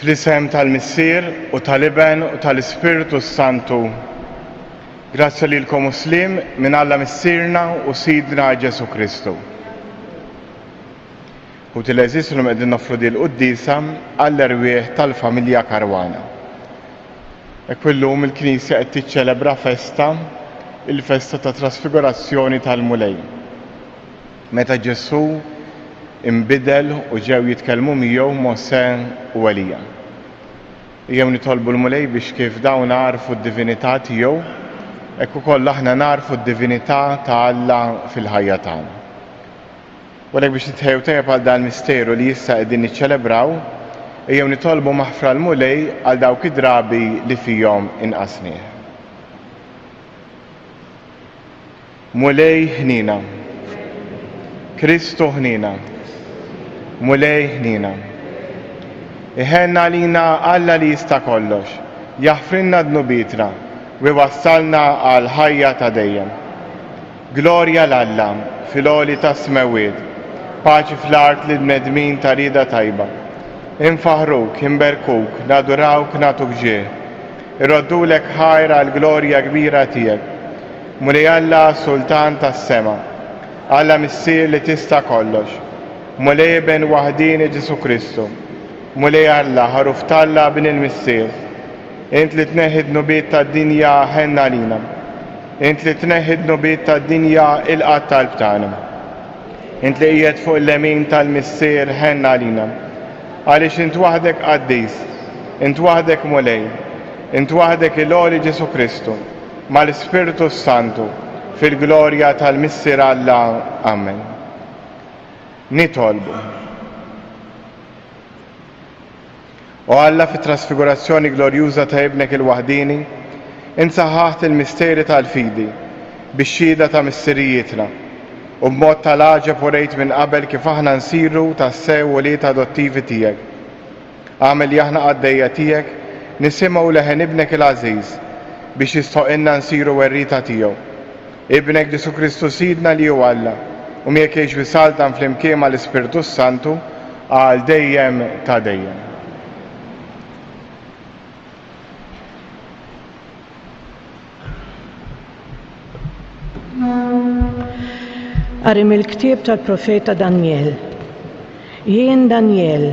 Fl-isem tal-Missier u tal-Iben u tal-Ispiritu Santu. Grazzi lilkom Muslim minn Alla Missierna u Sidna Ġesu Kristu. U til-eżis l qegħdin nofru di l-Quddisa għall-erwieħ tal-familja Karwana. Illum il-Knisja qed tiċċelebra festa, il-festa ta' trasfigurazzjoni tal-Mulej. Meta Ġesu imbidel u ġew jitkellmu miegħu Mosè u Elija. Jew nitolbu l-Mulej biex kif dawn narfu d-divinità tiegħu, hekk ukoll aħna narfu d-divinità ta' Alla fil-ħajja tagħna. U hekk biex nitħejju tajjeb għal dan misteru li issa qegħdin niċċelebraw, jew nitolbu maħfra l-Mulej għal dawk id-drabi li fihom inqasnieh. Mulej ħnina, Kristu ħnina, Mulej ħnina. Iħenna lina Alla li jista' kollox, jaħfrinna dnubitna u wassalna għal ħajja ta' dejjem. Glorja l-Alla fil-għoli ta' smewiet, paċi fl-art li d-medmin ta' rida tajba. Infaħruk, imberkuk, nadurawk, natuk ġieħ. Irroddulek ħajra l-glorja kbira tiegħek. Mulej Alla Sultan tas-sema, Alla Missier li tista' kollox. Mulej ben waħdini Ġesu Kristu. Mulej Alla ħaruf talla bin il-Missier. Int li tneħħi d-nubiet tad-dinja ħenna lina. Int li tneħħi d-nubiet tad-dinja il-qatt tal-btana. Int li qiegħed fuq il-lemin tal-Missier ħenna lina. Għaliex int waħdek qaddis, int waħdek Mulej, int waħdek il-għoli Ġesu Kristu, mal-Ispiritu Santu, fil-glorja tal-Missier Alla. Amen. Nitolbu. O Alla fit-trasfigurazzjoni glorjuża ta' ibnek il-waħdini, insaħħaħt il-misteri tal-fidi bix-xhieda ta' missirijietna u b'mod tal-għaġeb u rejt minn qabel kif aħna nsiru tas-sew wolied adottivi tiegħek. Għamel li aħna għaddejja tiegħek nisimgħu leħen ibnek il-għażiż biex jistħoqilna nsiru werrita tiegħu. Ibnek Ġesu Kristu Sidna li hu Alla u miegħek jgħix wisaltan flimkien mal-Ispiritu Santu għal dejjem ta' dejjem. Qari mill-ktieb tal-profeta Daniel. Jien Daniel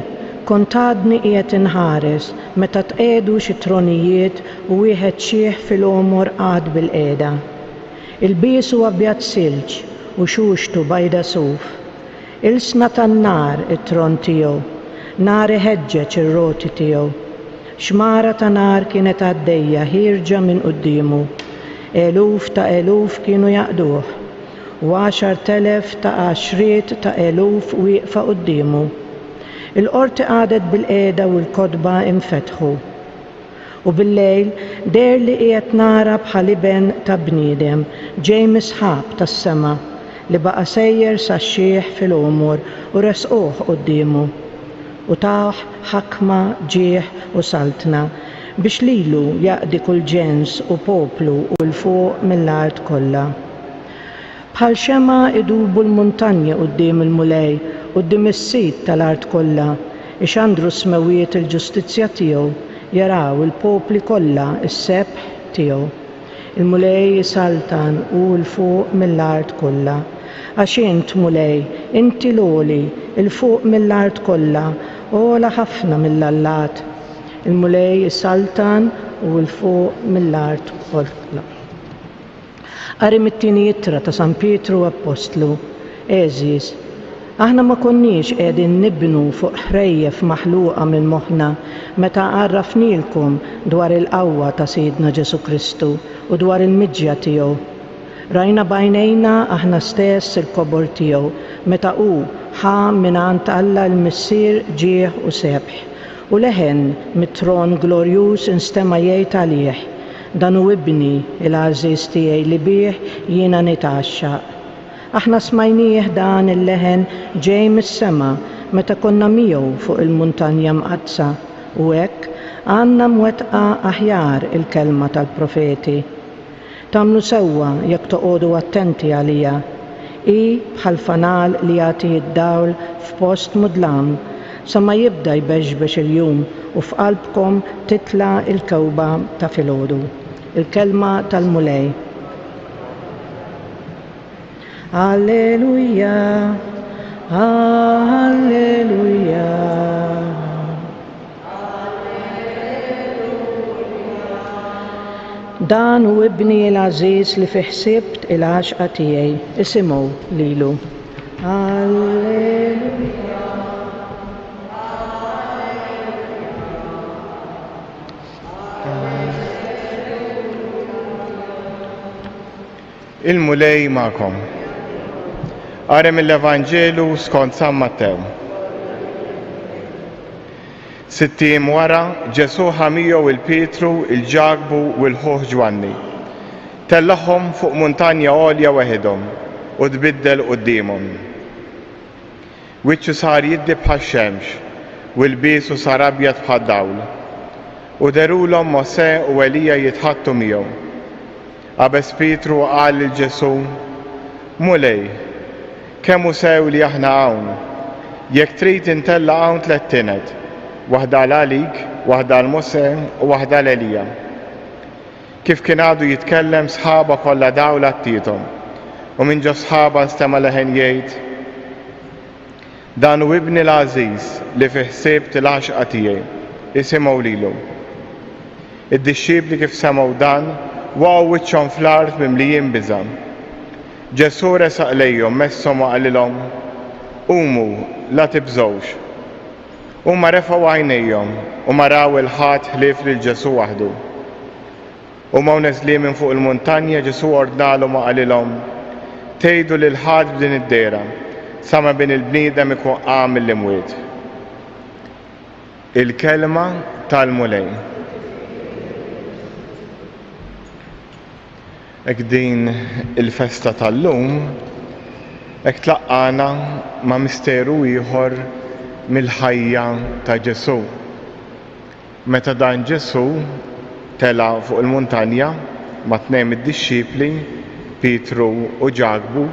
kont għadni qiegħed inħares meta tqedu xi tronijiet u wieħed xieħ fil-qomor qagħad bil-qiegħda. Il-bies huwa abjad silġ u xuxtu bajda suf. Il-sna tan-nar it-tron tiegħu, nar iħeġġeġ ir-roti tiegħu. Xmara ta' nar kienet għaddejja ħirġa minn qudiemu. Eluf ta' eluf kienu jaqduh. U 10,000 ta' għaxriet ta' eluf wieqfa qudiemu. Il-qorti għadet bil-qiegħda u l-kodba infetħu. U bil-lejl der li qiegħed nara bħal iben ta' bniedem ġej misħab tas-sema li baqa' sejjer sax-xieħ fil-qomor u resquh qudiemu. U taħ ħakma ġieħ u saltna biex lilu jaqdi kull ġens u poplu u l-fuq mill-art kollha. Bħal xema idubu l-muntanja quddiem il-Mulej quddiem is-sit tal-art kollha, ixandru smewiet il-ġustizzja tiegħu, jaraw il-popli kollha is-sebħ tiegħu. Il-Mulej jisaltan u l-fuq mill-art kollha. Għax int Mulej, inti l-għoli, il-fuq mill-art kollha, ogħla ħafna mill-allat. Il-Mulej jisaltan u l-fuq mill-art kollha. Qari mit-tieni ittra ta' San Pietru Apostlu, Eżis, aħna ma konniex qiegħdin nibnu fuq ħrejjef maħluqa minn moħħna meta għarrafnilkom dwar il-qawwa ta' Sidna Ġesu Kristu u dwar il-miġja tiegħu. Rajna bajnejna aħna stess il-kobor tiegħu meta hu ħa mingħand Alla l-Missier ġieħ u sebħ u leħen mit-tron glorjuż instema' jgħid għalih. Dan hu ibni il-għażiż tiegħi li bih jiena nitaxxaq. Aħna smajnieh dan il-leħen ġej mis-sema meta konna miegħu fuq il-muntanja mqazza u hekk għandna mwettqa aħjar il-kelma tal-profeti. Tagħmlu sewwa jekk toqgħodu attenti għalija. Hi bħal fanal li jagħti d-dawl f'post mudlam sa ma jibda jbeġbex il-jum u f'qalbkom titla il-kewba ta' filgħodu. Il-kelma tal-mulej. Alleluja, alleluja. Dan u ibni l-aziz li fi ħsibt il-għaxqa tiegħi, isimgħu lilu. Alleluja. Il-mulej ma'kom. Qari mill-Evanġelu skont San Mattew. 6 ijiem wara Ġesu ħamiegħu il-Pietru, il-Ġakbu u l-ħuħ Ġwanni. Tellaħħom fuq muntanja għolja waħedhom u tbiddel qudiemhom. Wiċċu sar jiddi bħax-xemx u l-biesu sar abjad bħad-dawl. U derulhom Mosè u Elija jitħattu miegħu. Qabes Pietru qal lil Ġesu: Mulej, kemm hu sew li aħna hawn. Jekk trid intella hawn 3 tinet, waħda għalik, waħda l-Mosè u waħda l-Elija. Kif kien għadu jitkellem sħaba kollha dawla t-tiethom u minn ġo sħaba nstema' leħen jgħid: Dan hu ibni l-għażiż li fi ħsibt il-għaxqa tiegħi, isimgħu lilu. Id-dixxiepli kif semgħu dan waqgħu wiċċhom fl-art mimlijin biża'. Ġesu resaq lejhom messhom u qalilhom: Qumu, la tibżgħux. Huma refgħu għajnejhom u maraw il-ħadd ħlief lil Ġesu waħdu. Huma neżlin minn fuq il-muntanja Ġesu ordnalhom u qalilhom: Tgħidu lil ħadd b'din id-dehra sa ma bien il-bniedem ikun qam mill-imwiet. Il-kelma tal-mulej. Ek din il-festa tal-lum, ek tlaqqana ma' misteru ieħor mill-ħajja ta' Ġesu. Meta dan Ġesu tela fuq il-muntanja ma' 2 id-dixxiepli, Pietru u Ġakbu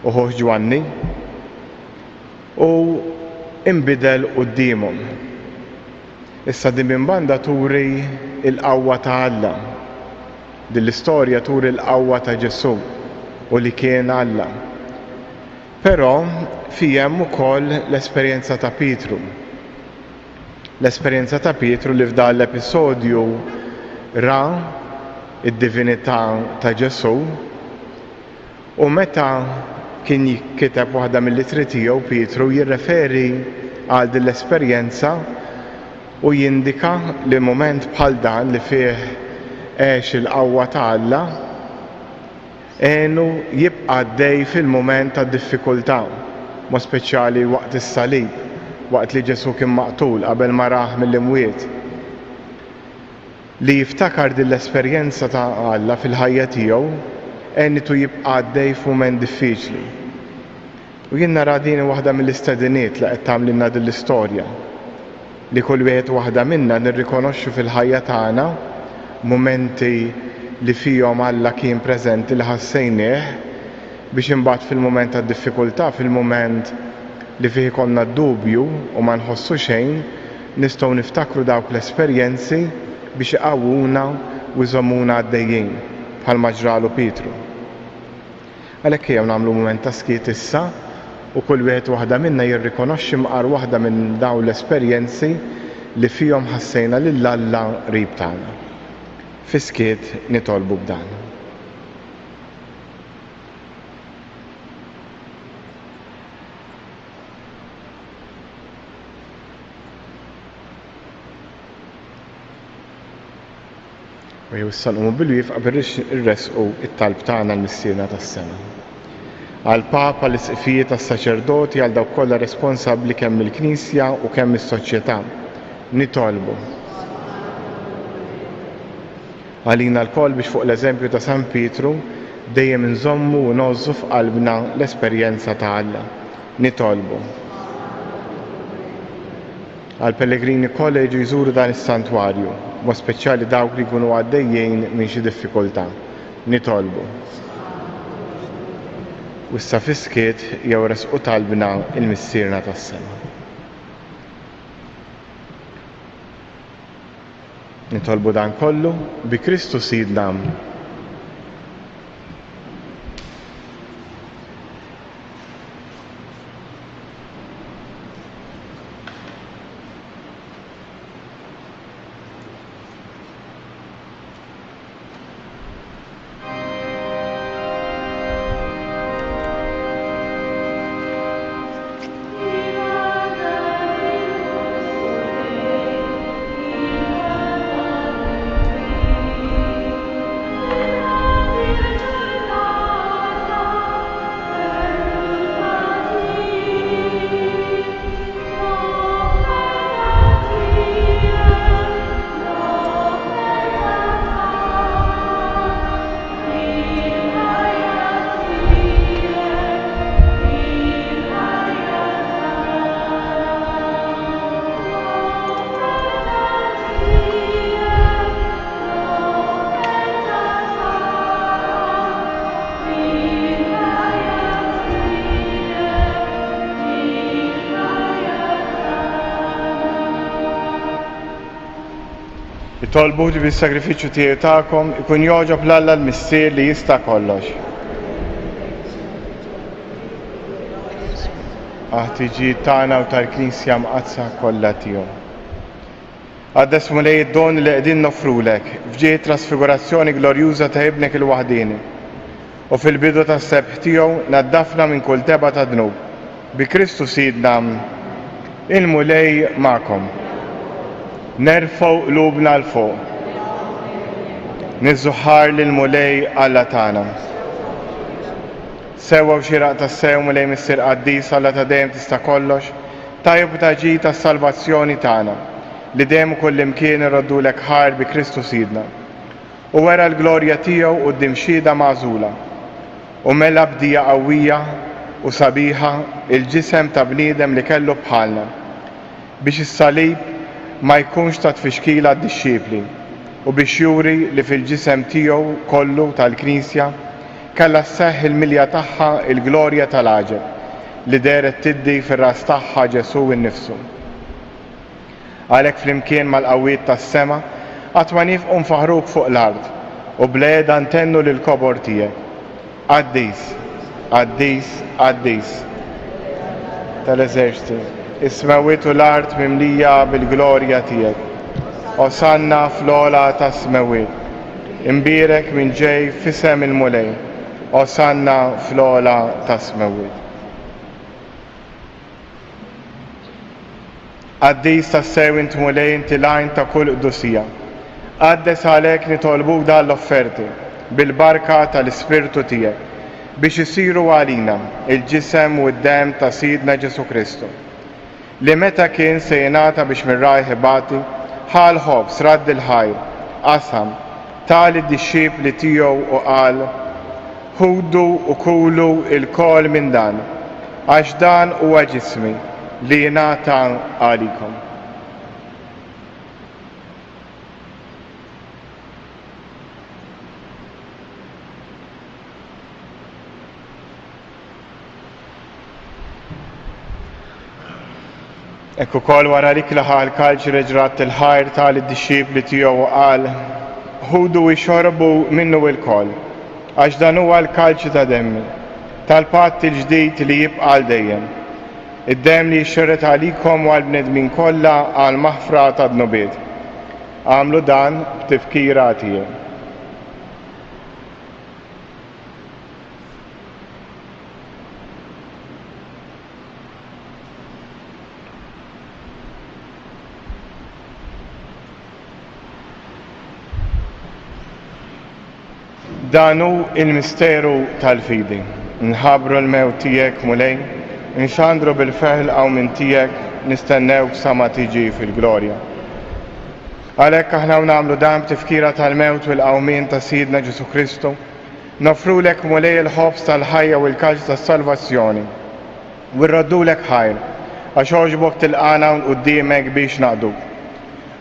u ħuħ Ġwanni, u imbidel qudiemhom. Issa din minn banda turi il-qawwa ta' Alla. Din l-istorja turi l-qawwa ta' Ġesu u li kien Alla. Però fija hemm ukoll l-esperjenza ta' Pietru. L-esperjenza ta' Pietru li f'dan l-episodju ra id-divinità ta' Ġesu, u meta kien jikkiteb waħda mill-itri tiegħu Pietru jirreferi għal din l-esperjenza u jindika li mument bħal dan li fih għex il-qawwa ta' Alla għenu jibqa' għaddej fil-mument ta' diffikultà, ma' speċjali waqt is-salib, waqt li Ġesu kien maqtul qabel ma raħ mill-imwiet. Li jiftakar din l-esperjenza ta' Alla fil-ħajja tiegħu għenitu jibqa' għaddej f'mument diffiċli. U jien nara din waħda mill-istediniet li qed tagħmlilna din l-istorja, li kull wieħed waħda minnha nirrikonoxxu fil-ħajja tagħna momenti li fihom Alla kien preżenti li ħassejnieh biex imbagħad fil-mument tad-diffikultà, fil-mument li fih ikollna d-dubju u ma nħossu xejn, nistgħu niftakru dawk l-esperjenzi biex iqawwuna u jżommuna għaddejjin bħalma ġralu Pietru. Għalhekk ejjew nagħmlu mument ta' skiet issa u kull wieħed waħda minna jirrikonoxxi maqar waħda minn dawn l-esperjenzi li fihom ħassejna lil Alla qrib tagħna. Fiskiet nitolbu b'dan. U jew issa nqumu bil-wifqa irresqu it-talb tagħna l-mistiedna tas-sena. Għall-Papa, l-isqifijiet tas-saċerdoti, għal dawk kollha responsabbli kemm il-Knisja u kemm is-soċjetà. Nitolbu għalina l-koll biex fuq l-eżempju ta' San Pietru dejjem nżommu u nozzu f'qalbna l-esperjenza ta' Alla. Nitolbu għall-pellegrini kollha jiġu jżuru dan is-santwarju, ma speċjali dawk li jkunu għaddejjin minn xi diffikultà. Nitolbu. U issa fiskiet jew resqu talbna il-missierna tas-sema. Nitolbu dan kollu bi Kristu Sidna. Tolbu li bis-sagrifiċċju tiegħi tagħkom ikun jogħġob l-Alla l-Missier li jista' kollox. Aħtiġijiet tagħna u tal-Knisja mqazza kollha tiegħu. Għaddes mulej id-don li qegħdin nofrulek fġiet trasfigurazzjoni glorjuża ta' ibnek il-waħdini. U fil-bidu tas-sebħ tiegħu naddafna minn kull teba ta' dnub. Bi Kristu Sidna il-mulej magħkom. Nerfgħu qlubna l fuq. Nizzuħħar lil mulej Alla tagħna. Sewwa xieraq tas-sew mulej Missier Qaddis Alla ta' dejjem tista' kollox, tajjeb ta' ġid tas-salvazzjoni tagħna li dejjem kull imkien irroddulek ħar bi Kristu Sidna. U wera l-glorja tiegħu quddiem xhieda magħżula. U mela bdija qawwija u sabiħa il-ġisem ta' bniedem li kellu bħalna biex is-salib ma jkunx ta' tfixkila d-disċipli u biex juri li fil-ġisem tiegħu kollu tal-Knisja kellha sseħħ il-milja tagħha il-glorja tal-Aġeb li deret tiddi fir-ras tagħha Ġesu innifsu. Għalhekk flimkien mal-qawwiet tas-sema qatt ma nifqu nfaħruk fuq l-ard u blieda ntennu lil kobor tiegħek. Qaddis, Qaddis, Qaddis tal-eżerċiti. Is-smewiet u l-art mimlija bil-glorja tiegħek. Osanna fl-ola ta' smewiet. Imbierek minn ġej f'isem il-mulej. Osanna fl-ola ta' smewiet. Qaddis tas-sew int mulej inti lajn ta' kull qdusija. Qaddes għalhekk nitolbuk dan l-offerti bil-barka tal-Ispirtu tiegħek biex isiru għalina il-ġisem u d-dem ta' Sidna Ġesu Kristu. Li meta kien se jingħata biex mir-rajħ ibati, ħal ħobs radd il-ħajr, qasam, tal id-disċipli tiegħu u qal: ħudu u kulu il-kol minn dan, għax dan huwa ġismi li jingħata għalikom. Ekku kol wara lik laħal kalċ reġrat il-ħajr tal id-disċipli tiegħu u qal: ħudu u xorbu minnu il-kol, għax dan huwa l-kalċ ta' demmi, tal-patt il-ġdid li jibqa' għal dejjem. Id-dem li jxerret għalikom u għal-bnedmin kollha għal maħfra ta' dnubiet. Għamlu dan b'tifkira tiegħek. Danu il-misteru tal-fidi. Nħabru l-mewt tiegħek mulej, nxandru bil-feħl għaw minn tiegħek, nistennewk sa ma tiġi fil-glorja. Għalhekk aħna nagħmlu dan b'tifkira tal-mewt u l-qawmien ta' Sidna Ġesu Kristu, nofrulek mulej il-ħobs tal-ħajja u l-kalġ tas-salvazzjoni. U rroddulek ħajr, għax oġbok tilqana qudiemek biex naqduk.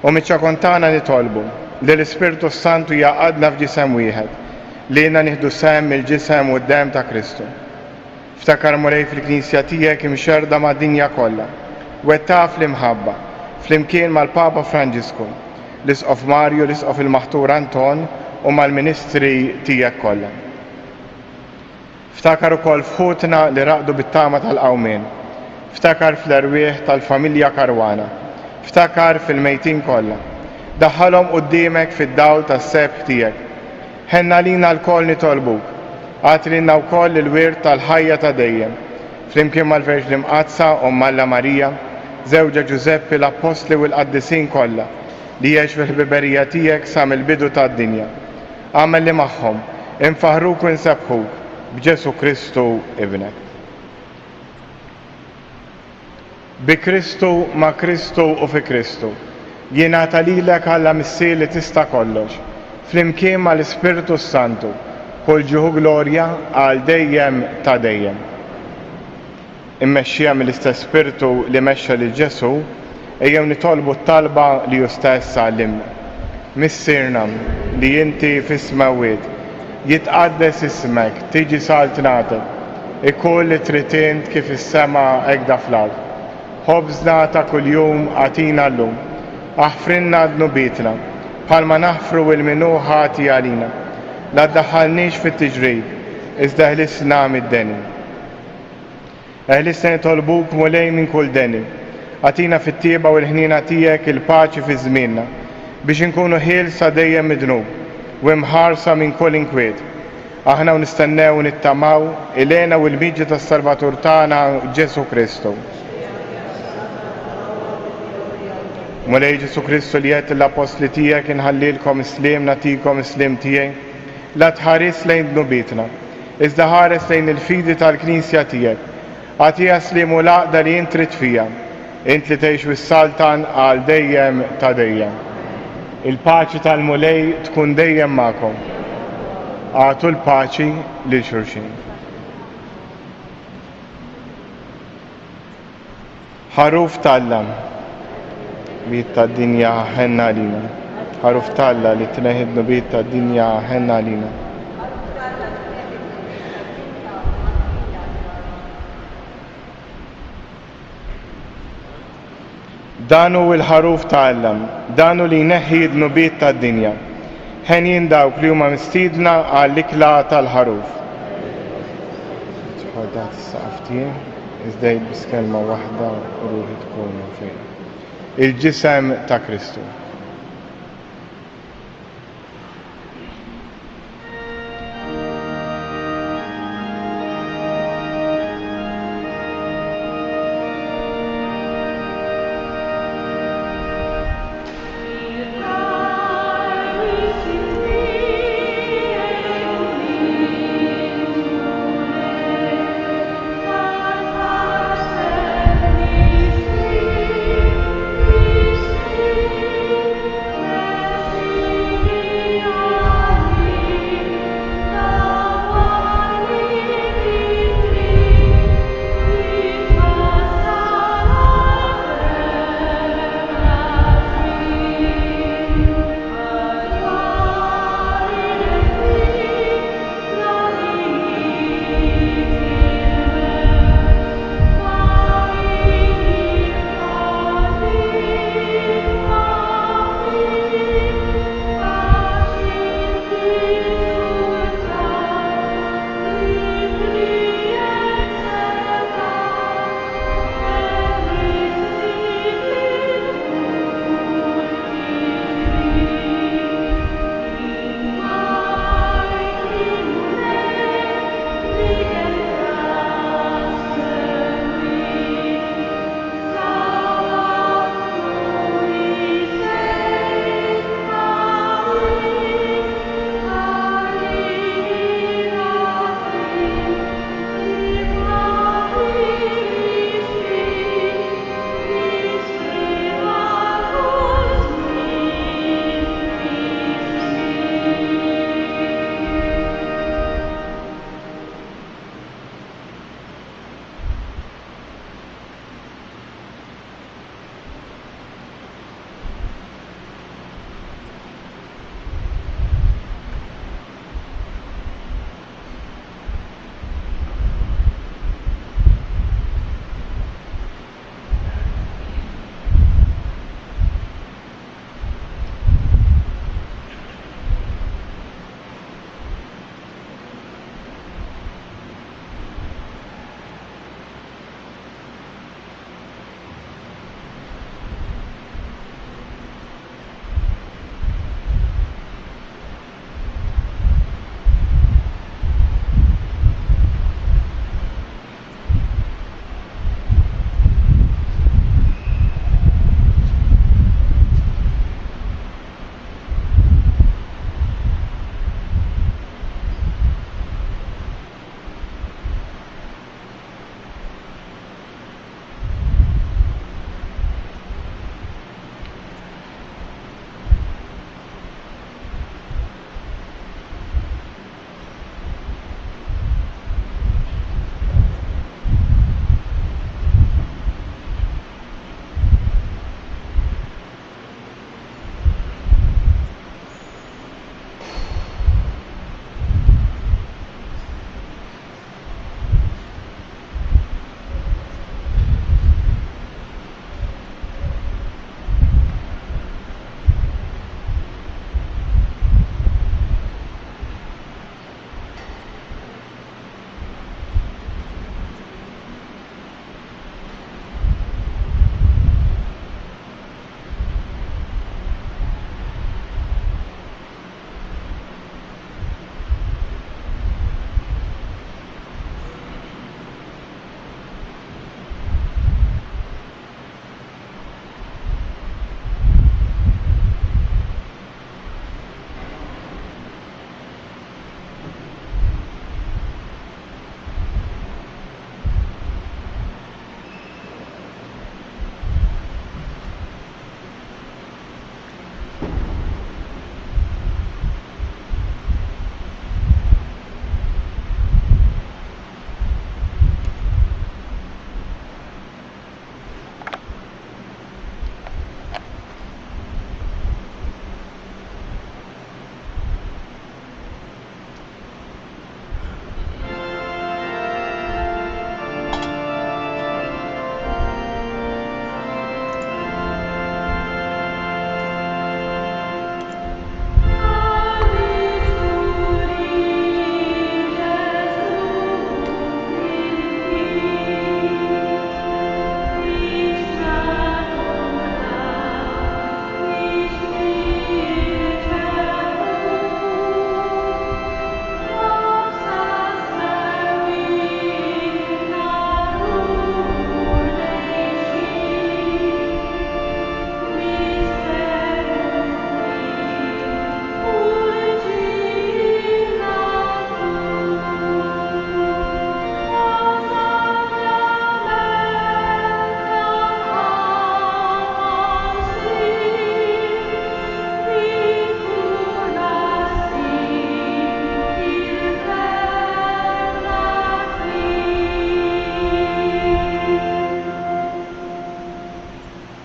U miċ-ċakontana nitolbu li l-Ispirtu Santu jaqadna f'ġisem wieħed, li jina nieħdu sem il-ġisem u d-dem ta' Kristu. Ftakar mulej fil-Knisja tiegħek imxerda ma' dinja kollha, wettaf l-imħabba, flimkien mal-Papa Franġisku, l-Isqof Mario, l-Isqof il-Maħtur Anton u mal-ministri tiegħek kollha. Ftakar ukoll fħutna li raqdu bit-tama tal-qawmien. Ftakar fl-erwieħ tal-familja Karwana. Ftakar fil-mejtin kollha. Daħħalhom quddiemek fid-dawl tas-sebħ tiegħek. Ħenna lina l-koll nitolbuk. Għatlilna wkoll il-wirt tal-ħajja ta' dejjem. Flimkien mal-Verġni Mqazza Omm Alla Marija, żewġa Ġuseppi l-Apostli u l-Qaddisin kollha li jgħix fil-ħbiberija tiegħek sa mill-bidu tad-dinja. Għamel li magħhom, infaħruk u nsebħuk b'Ġesu Kristu Ibnek. Bi Kristu, ma' Kristu u fi Kristu, jingħata lilek Alla missier li tista' kollox, flimkien mal-Ispiritu Santu, kull ġuħu glorja għal dejjem ta' dejjem. Immexxija mill-istess Spiritu li mexxa lil Ġesu, ejjew nitolbu t-talba li hu stess għallimna. Missirna li inti fis-smawiet, jitqaddes ismek, tiġi saltnatek, ikun li tritint kif is-sema hekk fl-ard. Ħobżna ta' kuljum għatina llum, aħfrinna dnubitna, bħalma naħfru il-minu ħati għalina. La ddaħħalniex fit-tiġrid, iżda ħlisna mid-deni. Ħlisna nitolbuk mulej minn kull deni, għatina fit-tieba u l-ħnina tiegħek il-paċi fi żmienna, biex inkunu ħielsa dejjem midnub u imħarsa minn kull inkwiet. Aħna nistennew u nittamaw ilena u l-miġġi tas-Salvatur tagħna Ġesu Kristu. Mulej Ġesu Kristu li qed l-apostli tiegħek inħallilkom islim nagħtikom islim tiegħi, la tħares lejn dnubitna, iżda ħares lejn il-fidi tal-Knisja tiegħek. Għatija slim u laqda li int trid fija, int li tgħix wis-saltan għal dejjem ta' dejjem. Il-paċi tal-mulej tkun dejjem magħkom. Għatu l-paċi lil xulxin. Ħaruf tal-Alla bit tad-dinja ħenna lina. Ħaruf tal-Alla li tneħidnu bit tad-dinja ħenna lina. Danu il-ħaruf tal-Alla, danu li jneħħi d-nubiet tad-dinja. Ħen jindawk li huma mistiedna għall-ikla tal-ħaruf. Tħoddat s-saqftien, iżda jilbis kelma waħda u ruħi tkun fejn. Il-ġisem ta' Kristu.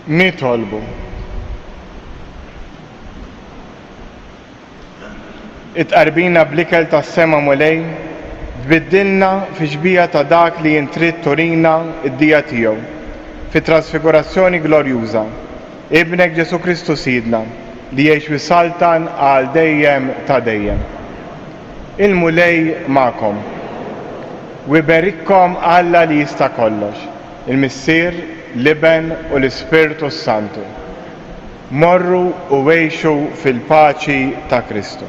nitolbu. Itqarbina bl-ikel tas-sema mulej, tbiddilna fi ġbija ta' dak li jintrid turina id-dija tiegħu, fi trasfigurazzjoni glorjuża, Ibnek Ġesu Kristu Sidna, li jgħix wisaltan għal dejjem ta' dejjem. Il-mulej ma'kom. Wiberikkom Alla li jista' kollox, il-Missier, l-Iben u l-Ispirtu Santu. Morru u għejxu fil-paċi ta' Kristu.